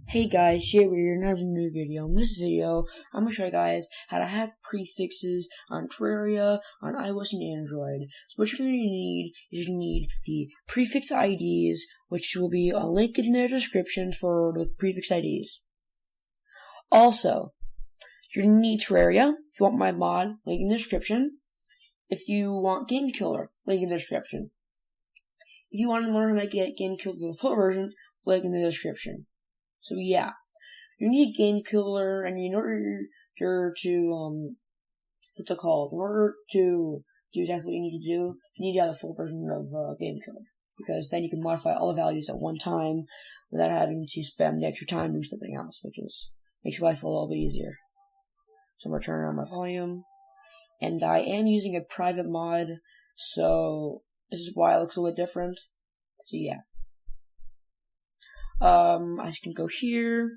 Hey guys, Jbro here, another new video. In this video, I'm going to show you guys how to hack prefixes on Terraria, on iOS and Android. So what you're going to need is you need the prefix IDs, which will be a link in the description for the prefix IDs. Also, you're going to need Terraria, if you want my mod, link in the description. If you want Game Killer, link in the description. If you want to learn how to get Game Killer the full version, link in the description. So yeah, you need Game Killer, and in order to, what's it called? In order to do exactly what you need to do, you need to have a full version of Game Killer, because then you can modify all the values at one time without having to spend the extra time doing something else, which makes life a little bit easier. So I'm going to turn on my volume, and I am using a private mod, so this is why it looks a little bit different. So yeah. I can go here,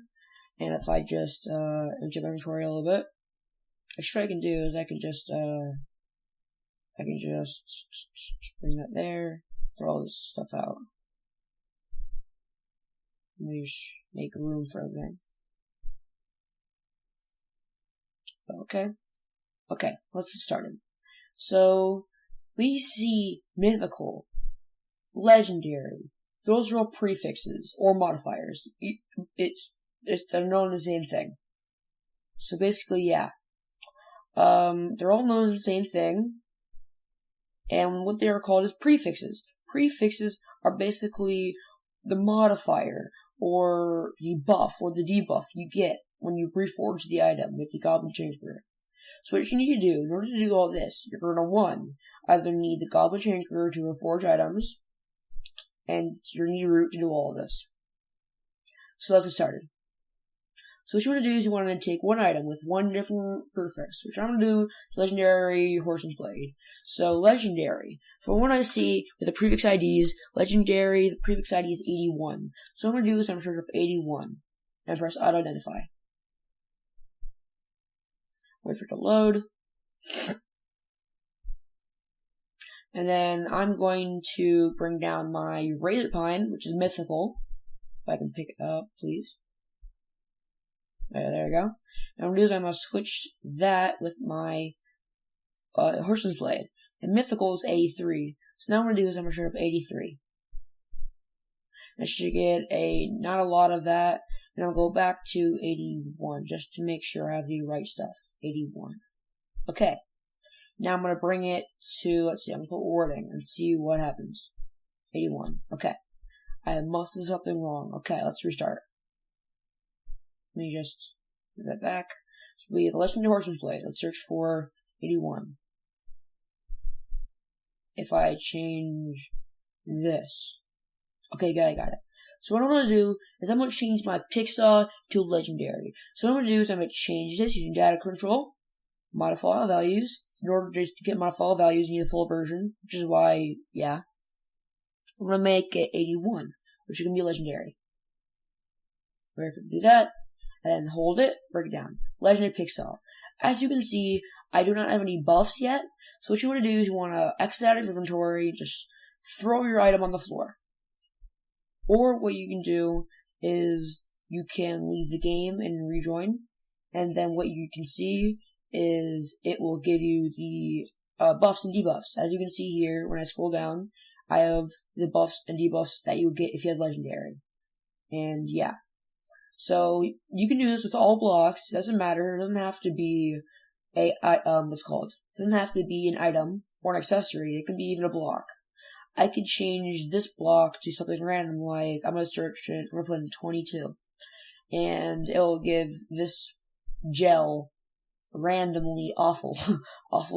and if I just, into my inventory a little bit, actually what I can do is I can just bring that there, throw all this stuff out. Let me just make room for everything. Okay, let's get started. So, we see mythical, legendary. Those are all prefixes, or modifiers. They're known as the same thing. So basically, yeah. They're all known as the same thing. And what they are called is prefixes. Prefixes are basically the modifier, or the buff, or the debuff you get when you reforge the item with the Goblin Chamber. So what you need to do, in order to do all this, you're going to, either need the Goblin Chamber to reforge items, and your new route to do all of this. So let's get started. So what you want to do is you want to take one item with one different prefix, which I'm going to do is Legendary Horseman's Blade. So Legendary, from what I see with the prefix IDs, Legendary, the prefix ID is 81. So what I'm going to do is I'm going to search up 81 and press Auto-Identify. Wait for it to load. And then I'm going to bring down my Razor Pine, which is mythical. If I can pick it up, please. There we go. And what I'm going to do is I'm going to switch that with my Horseman's Blade. And mythical is 83. So now what I'm going to do is I'm going to search up 83. I should get not a lot of that. And I'll go back to 81, just to make sure I have the right stuff. 81. Okay. Now I'm going to bring it to, let's see, I'm going to put wording and see what happens. 81. Okay. I must have something wrong. Okay, let's restart. Let me just put that back. So we have the Legendary Horseman's Blade. Let's search for 81. If I change this. Okay, I got it. So what I'm going to do is I'm going to change my Pixar to Legendary. So what I'm going to do is I'm going to change this using data control. Modify all values. In order to get modify all values, you need the full version, which is why, yeah. I'm going to make it 81, which is going to be legendary. Wait for it to do that, and then hold it, break it down. Legendary Pixel. As you can see, I do not have any buffs yet, so what you want to do is you want to exit out of your inventory, just throw your item on the floor. Or what you can do is you can leave the game and rejoin, and then what you can see is it will give you the buffs and debuffs. As you can see here, when I scroll down, I have the buffs and debuffs that you would get if you had Legendary. And yeah. So you can do this with all blocks. It doesn't matter. It doesn't have to be It doesn't have to be an item or an accessory. It can be even a block. I could change this block to something random, like I'm going to search it, I'm going to put in 22. And it'll give this gel randomly awful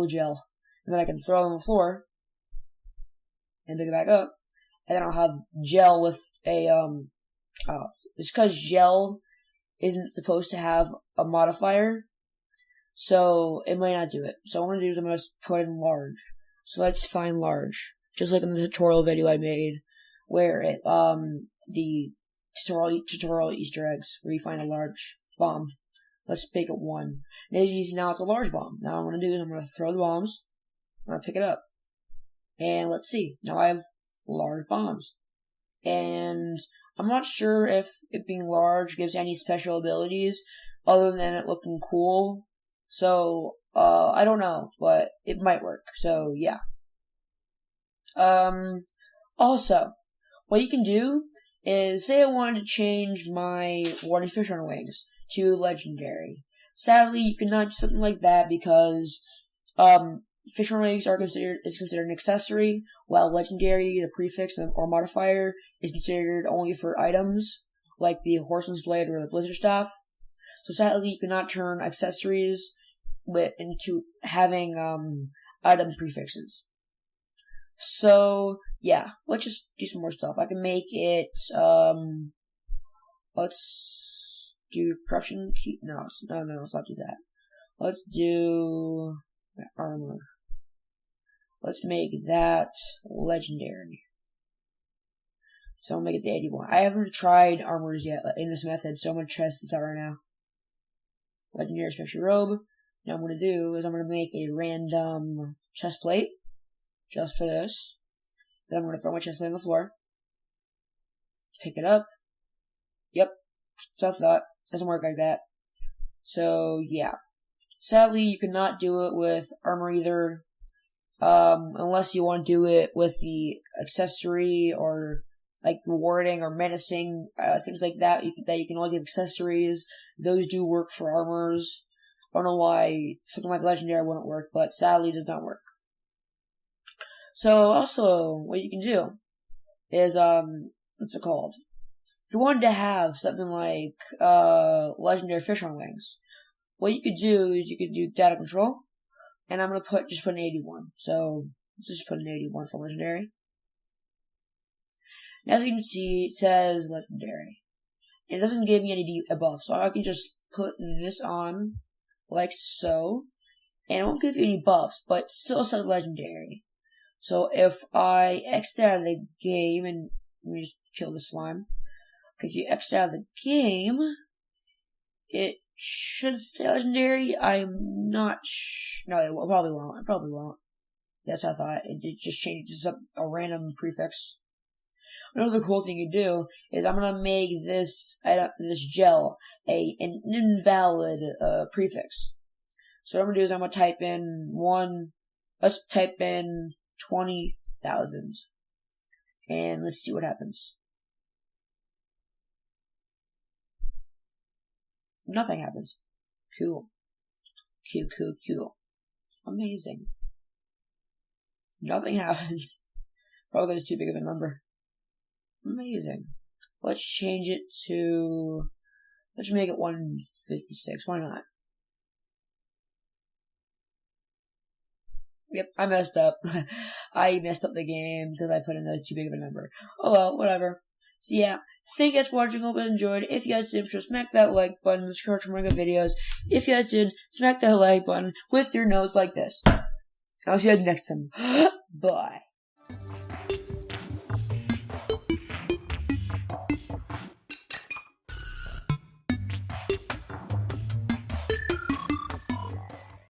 gel, and then I can throw it on the floor and pick it back up, and then I'll have gel with a it's because gel isn't supposed to have a modifier, so it might not do it. So what I'm gonna do is I'm gonna put in large. So let's find large, just like in the tutorial video I made, where the tutorial Easter eggs where you find a large bomb. Let's make it 1. And as you see now, it's a large bomb. Now what I'm going to do is I'm going to throw the bombs. I'm going to pick it up. And let's see. Now I have large bombs. And I'm not sure if it being large gives any special abilities other than it looking cool. So, I don't know, but it might work. So, yeah. Also, what you can do is, say I wanted to change my warning fish on wings to legendary. Sadly, you cannot do something like that because, fish on wings is considered an accessory, while legendary, the prefix or modifier, is considered only for items, like the horseman's blade or the blizzard staff. So sadly, you cannot turn accessories into having, item prefixes. So, yeah, let's just do some more stuff. I can make it, let's do corruption key. No, let's not do that. Let's do armor. Let's make that legendary. So I'll make it the 81. I haven't tried armors yet in this method, so I'm going to test this out right now. Legendary special robe. Now what I'm going to do is I'm going to make a random chest plate. Just for this. Then I'm going to throw my chest plate on the floor. Pick it up. Yep. So I thought. Doesn't work like that. So, yeah. Sadly, you cannot do it with armor either. Unless you want to do it with the accessory or like rewarding or menacing, things like that. That you can only give accessories. Those do work for armors. I don't know why something like legendary wouldn't work, but sadly it does not work. So, also, what you can do is, what's it called? If you wanted to have something like, legendary fish on wings, what you could do is you could do data control, and I'm gonna just put an 81. So, let's just put an 81 for legendary. And as you can see, it says legendary. And it doesn't give me any debuff, so I can just put this on, like so, and it won't give you any buffs, but it still says legendary. So if I exit out of the game, and let me just kill the slime. If you exit out of the game, it should stay legendary. I'm not no, it probably won't. It probably won't. That's what I thought. It just changes up a random prefix. Another cool thing you do is I'm gonna make this gel an invalid prefix. So what I'm gonna do is I'm gonna type in let's type in 20,000. And let's see what happens. Nothing happens. Cool. Cool. Amazing. Nothing happens. Probably it's too big of a number. Amazing. Let's change it to, let's make it 156. Why not? Yep, I messed up. I messed up the game because I put in too big of a number. Oh well, whatever. So yeah, thank you guys for watching. Hope you enjoyed. If you guys did, sure smack that like button. Subscribe for more good videos. If you guys did, smack that like button with your nose like this. I'll see you guys next time. Bye.